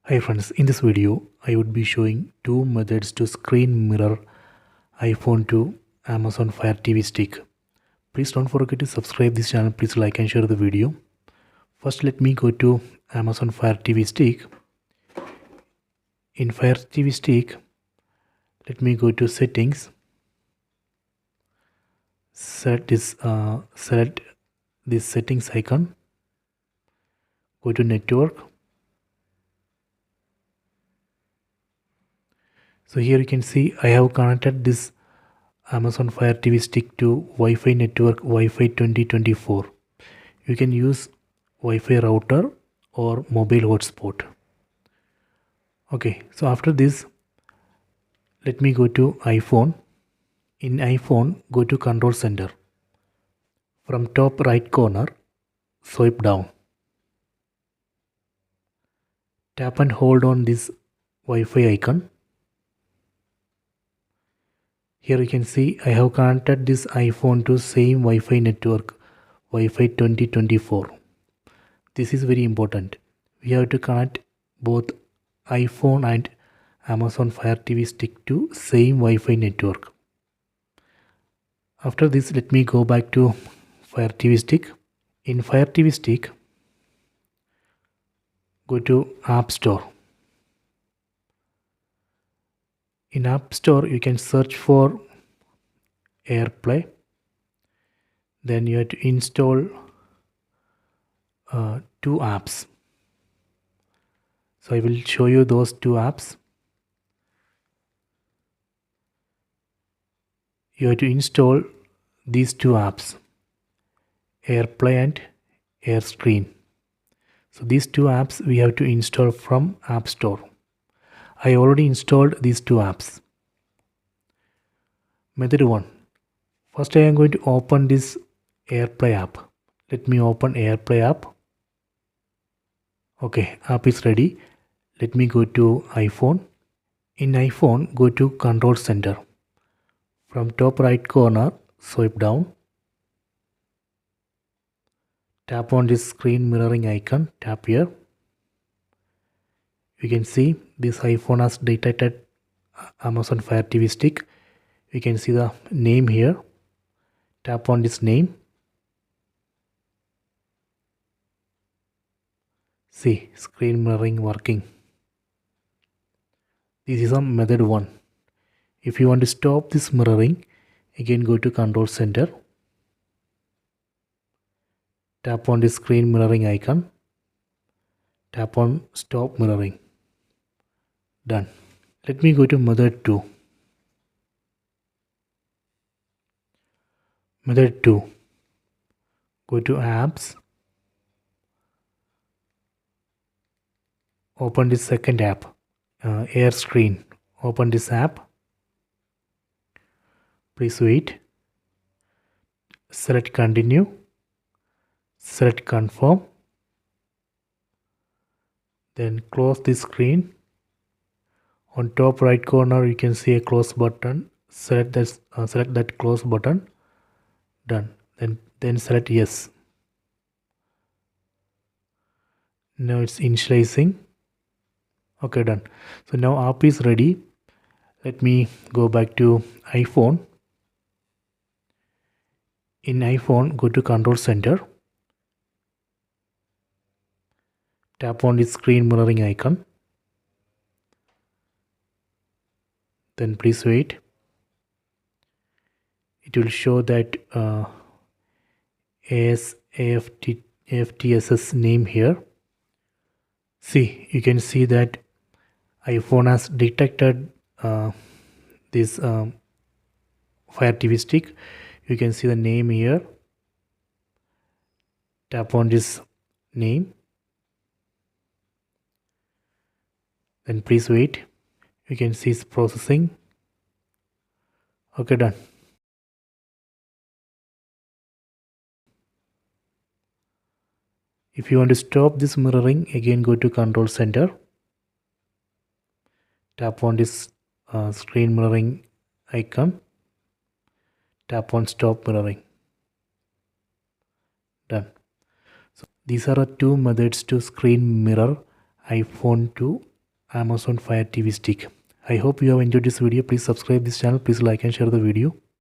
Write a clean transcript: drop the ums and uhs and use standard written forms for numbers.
Hi friends, in this video I would be showing two methods to screen mirror iPhone to Amazon Fire TV stick. Please don't forget to subscribe this channel. Please like and share the video. First let me go to Amazon Fire TV stick. In Fire TV stick, let me go to settings. Select this settings icon. Go to network. So here you can see I have connected this Amazon Fire TV stick to Wi-Fi network Wi-Fi 2024. You can use Wi-Fi router or mobile hotspot. Okay, so after this, let me go to iPhone. In iPhone, go to Control Center. From top right corner, swipe down. Tap and hold on this Wi-Fi icon. Here you can see I have connected this iPhone to same Wi-Fi network Wi-Fi 2024. This is very important. We have to connect both iPhone and Amazon Fire TV stick to same Wi-Fi network. After this, let me go back to Fire TV stick. In Fire TV stick, go to App Store. In App Store, you can search for AirPlay. Then you have to install two apps. So I will show you those two apps. You have to install these two apps, AirPlay and AirScreen. So these two apps we have to install from App Store. I already installed these two apps. Method 1. First I am going to open this AirPlay app. Let me open AirPlay app. Okay, app is ready. Let me go to iPhone. In iPhone, go to Control Center. From top right corner, swipe down. Tap on this screen mirroring icon. Tap here. You can see this iPhone has detected Amazon Fire TV stick. You can see the name here. Tap on this name. See, screen mirroring working. This is a method 1. If you want to stop this mirroring, again go to Control Center. Tap on the screen mirroring icon. Tap on stop mirroring. Done. Let me go to method 2. Method 2. Go to apps. Open the second app, Air Screen. Open this app. Please wait. Select continue. Select confirm. Then close the screen. On top right corner you can see a close button. Select that close button. Done. Then select yes. Now it's initializing. Okay, done. So now app is ready. Let me go back to iPhone. In iPhone, go to Control Center. Tap on the screen mirroring icon. Then please wait. It will show that AFTSS name here. See, you can see that iPhone has detected this Fire TV stick. You can see the name here. Tap on this name. Then please wait. You can see it's processing. Okay, done. If you want to stop this mirroring, again go to Control Center. Tap on this screen mirroring icon. Tap on stop mirroring. Done. So these are the two methods to screen mirror iPhone to Amazon Fire TV stick. I hope you have enjoyed this video. Please subscribe this channel. Please like and share the video.